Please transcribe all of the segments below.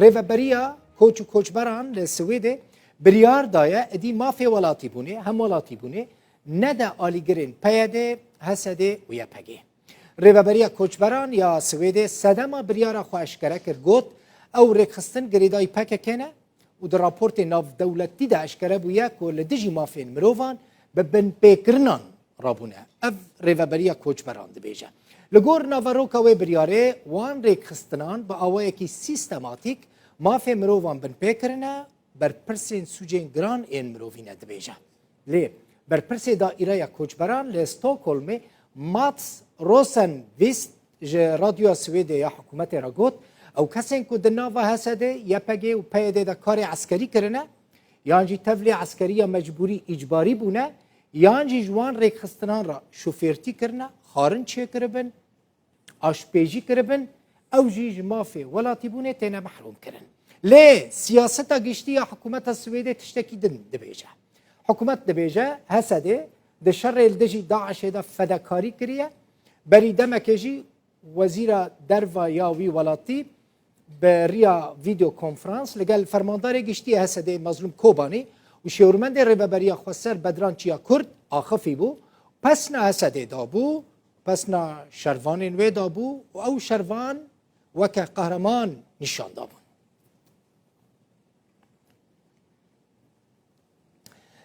ریوبریا کوچ و کوچبران لسویده بریار دایه ادی مافی ولاتی بونه هم ولاتی بونه نده آلیگرین پیاده حسده و یپگه ریوبریا کوچبران یا سویده سدما بریارا خواشکره کر گوت او رکستن گریدای پکه کنه و در راپورت ناف دولتی ده اشکره بویا که لدیجی مافین مروفان ببن پیکرنان رابونه اف ریوبریا کوچبران ده بیجه لگور ناوروکا و بریاره وان رکستنان با آوه کی سیستماتیک مافی مروفان بن پیکرنه بر پرسین سوجین گران این مروفینه ده بیجه لی بر پرسی دائره کوچبران لستوکولمی ماتس روسن ویست جه رادیو سویده یا حکومت را گوت او کسین که دناوا حسده یا پگه و پیده دا کار عسکری کرنه یانجی تفلی عسکری یا مجبوری اجباری بونه یانجی جوان ریخستنان را شوفیرتی کرنه خارن چه کربن آشپیجی کربن او جیج مافی ولاتی بونه تینه محروم کرن لی سیاستا گشتی یا حکومت سویده تشتکی دن دبیجه حکومت دبیجه حسده ده شر الدجی داعش دا فداکاری کریه بری دمکجی وزیر دروا یاوی ولاتی بریا ویدیو کنفرانس لگل فرماندار گشتی حسده مظلوم کوبانی و شورمند ریببریا خسر بدران چیا کرد آخفی بو پسنا حسده دابو پسنا شروان وی دابو و او شروان وکه قهرمان نشان دابون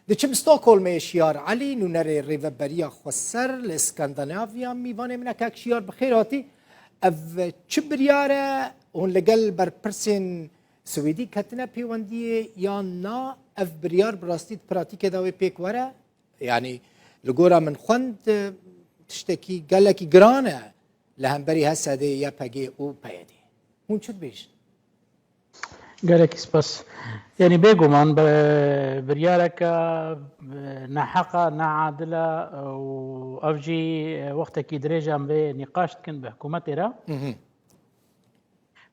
دچم ستوکهلم شیار علی نونر ریوبریا خسر لاسکاندناویا میوانه منه که شیار بخیراتی اف چه بریاره اون لگل بر پرسین سویدی کتنه پیوندیه یا نا اف بریار براستید پراتیک داوی پیک وره یعنی لگورا من خوند تشتکی گلکی گرانه لهمبری حسده یا پگه او پیدی اون چود بیش قالك بس يعني بيجومان بريارك نحقة نعادلة وأفجي وقتك درجة بنقاش كن بحكومة را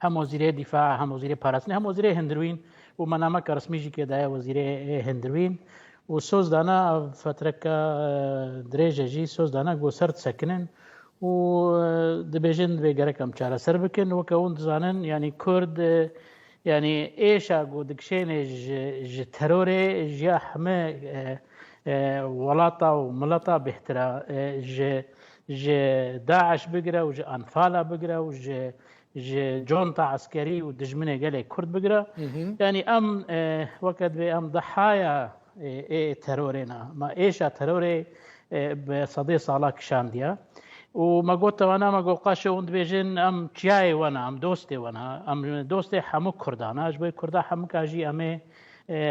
هم وزير دفاع هم وزير بارسني هم وزير هندروين ومنامك رسمي جي كده وزير هندروين وسوز دانا فترة درجة جي سوز دانا جو سرت سكنن ودبيجن بيجرك أم شارع سربكن وكون زانن يعني كرد يعني ايش اقول دكشين ج تروري ج حما ولاطه وملطه باحترا ج داعش بقرا وج انفالا بقرا وج جونتا عسكري ودجمنه قال كرد بقرا يعني ام وقت ام ضحايا ترورنا ما ايش تروري بصدي صالك شانديا وما قلت وانا ما قلقاش وند بيجن ام تشاي وانا ام دوستي وانا ام دوستي حمو كردانا اجبي كردا حمو كاجي امي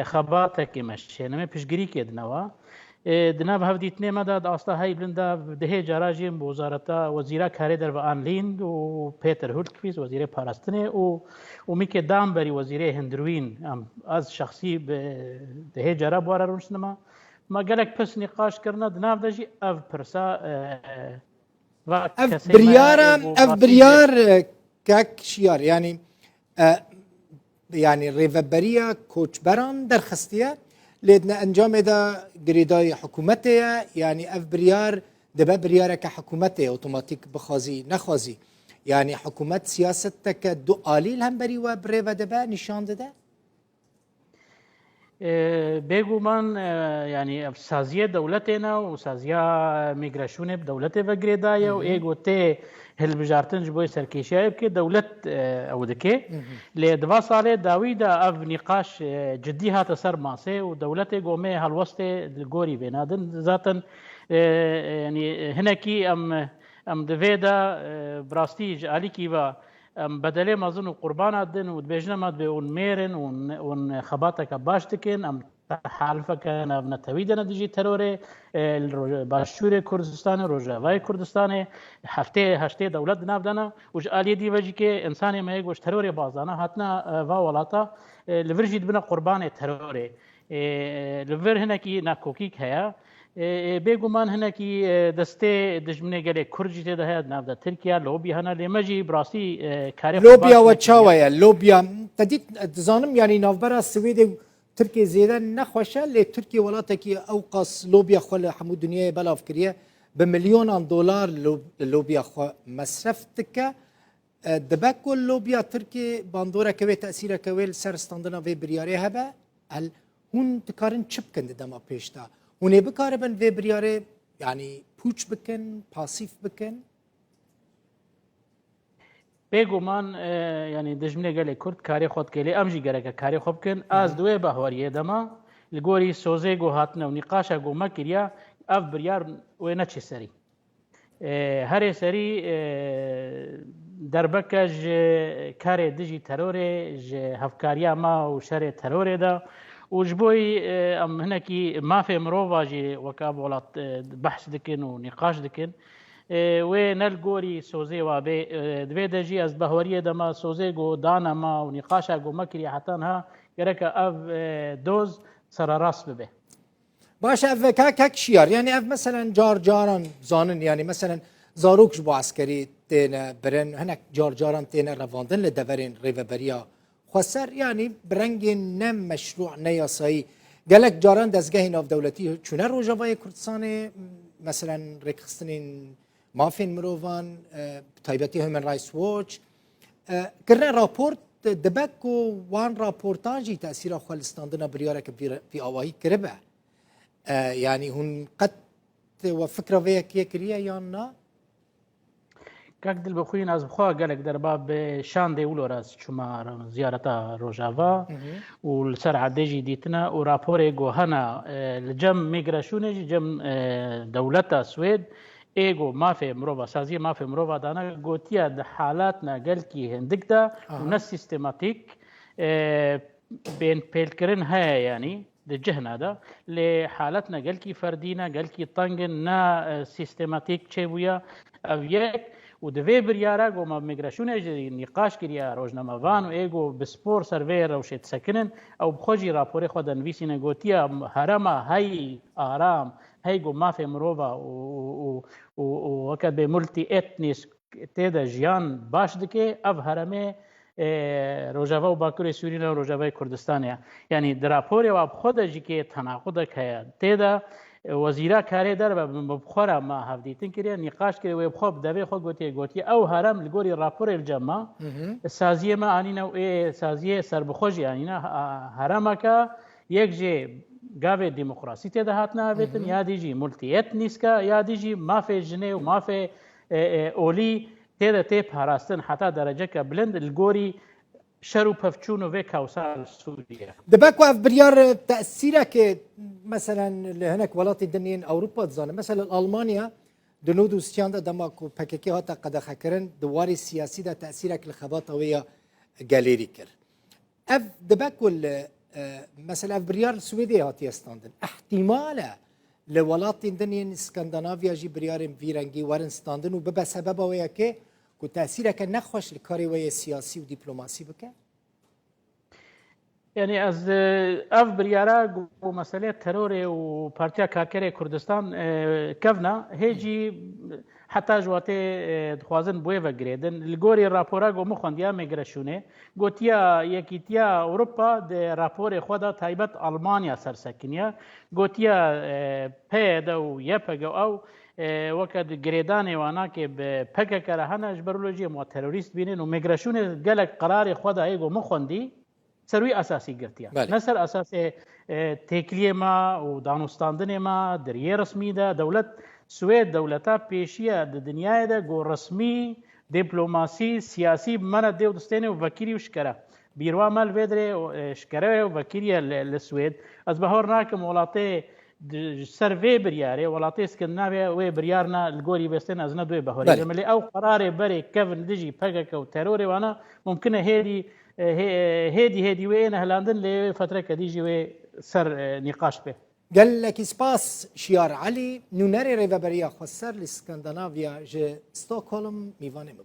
خباتك مش انا بيشغري كدنوا دنا بهديتني مدد اصلا هاي بلندا ده جراجي وزارتا وزيرا كاري در وان ليند و بيتر هولكفيس وزير باراستني وميكي دامبري وزير هندروين ام از شخصي ده جراب ورا رونسنما ما قالك بس نقاش كرنا دنا دجي اف برسا اف بريار كاك شيار يعني ريفبريا کوچبران درخستيه لدنا انجام دا گریدای حکومته يعني اف بريار دبا بريار كحكومته اوتوماتيك بخازي نخازي يعني حكومت سياستك دو آليل هم بري و بريفا دبا نشان ده بيجومان يعني سازيه دولتنا وسازيه ميغراشونه بدولته وغريدايه وايغو تي هل بجارتن جبوي سركيشايب كي دولت او دكي لدوا صاله داويدا اف نقاش جدي هات سر ماسه ودولته قومي هالوسط الغوري بينادن ذاتن يعني هناكي ام دفيدا براستيج عليكي با بدله مازن قربان ادن ودبجنا ما بون ميرن ون خباتك باشتكن ام حالفك انا بنتويدنا دجي تروري باشور كردستان روجاوي كردستان هفته دولت نابدنا وج الي دي وجي كي انسان ما يغوش تروري بازانا هاتنا وا ولاتا لفرجيد بنا قربان تروري لفر هنا كي ناكوكيك هيا بيجومان هنا كي دستي دجمنه قال كرجي ده نافدا تركيا لوبيا هنا لمجي براسي كاري لوبيا وتشاويا لوبيا تديت تزانم يعني نافبرا السويد تركيا زياده نخوشه لتركيا ولاتكي اوقص لوبيا خل حمود دنيا بلا فكريه بمليون دولار لوبيا خو مصرفتك دبک و لوبیا ترکی باندورا که تأثیر که ویل سرستاندنا وی بریاره هبه هل هون تکارن چپ کنده دما پیشتا هونه بکاره بن وی بریاره یعنی پوچ بکن پاسیف بکن بێگومان ینی دژمنێ گەلێ کورد کاری خۆت کێلێ ئەمژی گەرەکە کاری خۆ بکەن ئاز دوێ بەهواریە دەما li gorî sozê got hatine û nîqaşa got mekiriya ev biryar wê neçê serî herê serî derbeke ji karê dijî terorê ji hevkariya ma û şerê terorê de û ji bo em hinekî mafê mirova jî weka welat behs dikin û nîqaş dikin wê ne li gorî sozê wa bê divê de jî ez bihwariyê dema sozê got dana ma û nîqaşa got mekiriye hetan ha gereke ev doz سراراست ببه باشه اف کاک شیار یعنی اف مثلا جار جاران زانن یعنی مثلا زاروکش با عسکری تینا برن هنک جار جاران تینا رواندن لدورین ریوبریا خسر یعنی برنگ نم مشروع نیاسایی گلک جاران دزگاه ناف دولتی چونه روجاوای کردستان مثلا رکستنین مافین مروان تایبتی هیومن رایتس واچ کرن راپورت دبک و وان راپورتاجی تأثیر خالستاندنا بریاره که في آواهی کربه یعنی هون قد و فکر ویا کیه کریه یا نه کاک دل بخوین از بخواه گلک در باب شان دیولو راز چما زیارتا روجاوا و لسر عدیجی دیتنا و راپور گوهانا لجم میگراشونه جم دولتا سوید ایگو مافی مروبا سازی مافی مروبا دانا گوتیا د حالات ناگل کی هندک دا و نه سیستماتیک بین پیلکرین های یعنی د جهنا دا لحالات ناگل کی فردینا گل کی طنگن نا سیستماتیک چه بویا او یک و دوی بریاره گو ما میگراشونه نقاش کریا روزنامه وان و ایگو بسپور سرویر او شت سکنن او بخوجی راپور خود انویسینه گوتیا هرما های آرام هیگو مافی مروبا و وکد به ملتی اتنیس تیدا جیان باش دکه اف هرمه روجاوا و باکوری سورینا و روجاوای کردستانیا یعنی دراپوری و خود جی که تناقض که تیدا وزیرا کاری در و بخورا ما هفدیتن کریه نقاش کریه و بخوب دوی خود گوتی او هرم لگوری راپور الجمع سازیه ما آنینا و سازیه سربخوشی آنینا هرم که یک جی گاوی دموکراسی تیدا هاتنا بیتن یا دیجی ملتی اتنیسکا یا دیجی مافی جنه و مافی اولی تیدا تی پاراستن حتی درجه که بلند الگوری شرو پفچون و کاوسال سوریه دبک و اف بریار تأثیره که مثلا لهنک ولات دنین اوروپا تزانه مثلا المانیا دنو دوستیان دا دماکو پککی هاتا قد خکرن دواری سیاسی دا تأثیره که لخبات ویا گالیری کر اف دبک و مثلا بريار سويدي هاتي استاندن احتمالا لولات دنيا اسكندنافيا جي بريار فيرنجي ورن ستاندن وببا سببه ويا كي كو تاثيره كنخوش الكاري ويا سياسي ودبلوماسي بك يعني از اف بريارا و مسألة ترور و بارتيا كاركري كردستان كفنا هيجي حتی جواتی دخوازن بوی و گریدن لگوری راپورا گو مخوندیا میگرشونه گوتیا یکیتیا اروپا ده راپور خدا تایبت آلمانیا سرسکنیا گوتیا پیدا و یپگو او وقت گریدان وانا که پکه کره هنه جبرولوژی مو تروریست بینن و میگرشونه گلک قرار خدا ایگو مخوندی سروی اساسی گرتیا نصر اساس تکلیه ما و دانستاندن ما دریه رسمی ده دولت سوید دولتا پیشیه د دنیای ده گو رسمی دیپلوماسی سیاسی من دیو دستینه و وکیلی و شکره بیروا مال ویدره شکره و وکیلی لسوید از بهار ناکم ولاته سروی بریاره ولاته اسکندناویا و بریارنا الگوری بستن از ندوی بهاری ملی او قرار بری کفن دیجی پگک و ترور وانا ممکنه هیدی وين هلاندن لفتره كديجي و سر نقاش به قال لك سباس شيار علي نونري ريفابريا خسر لاسكندنافيا ج ستوكهولم ميفاني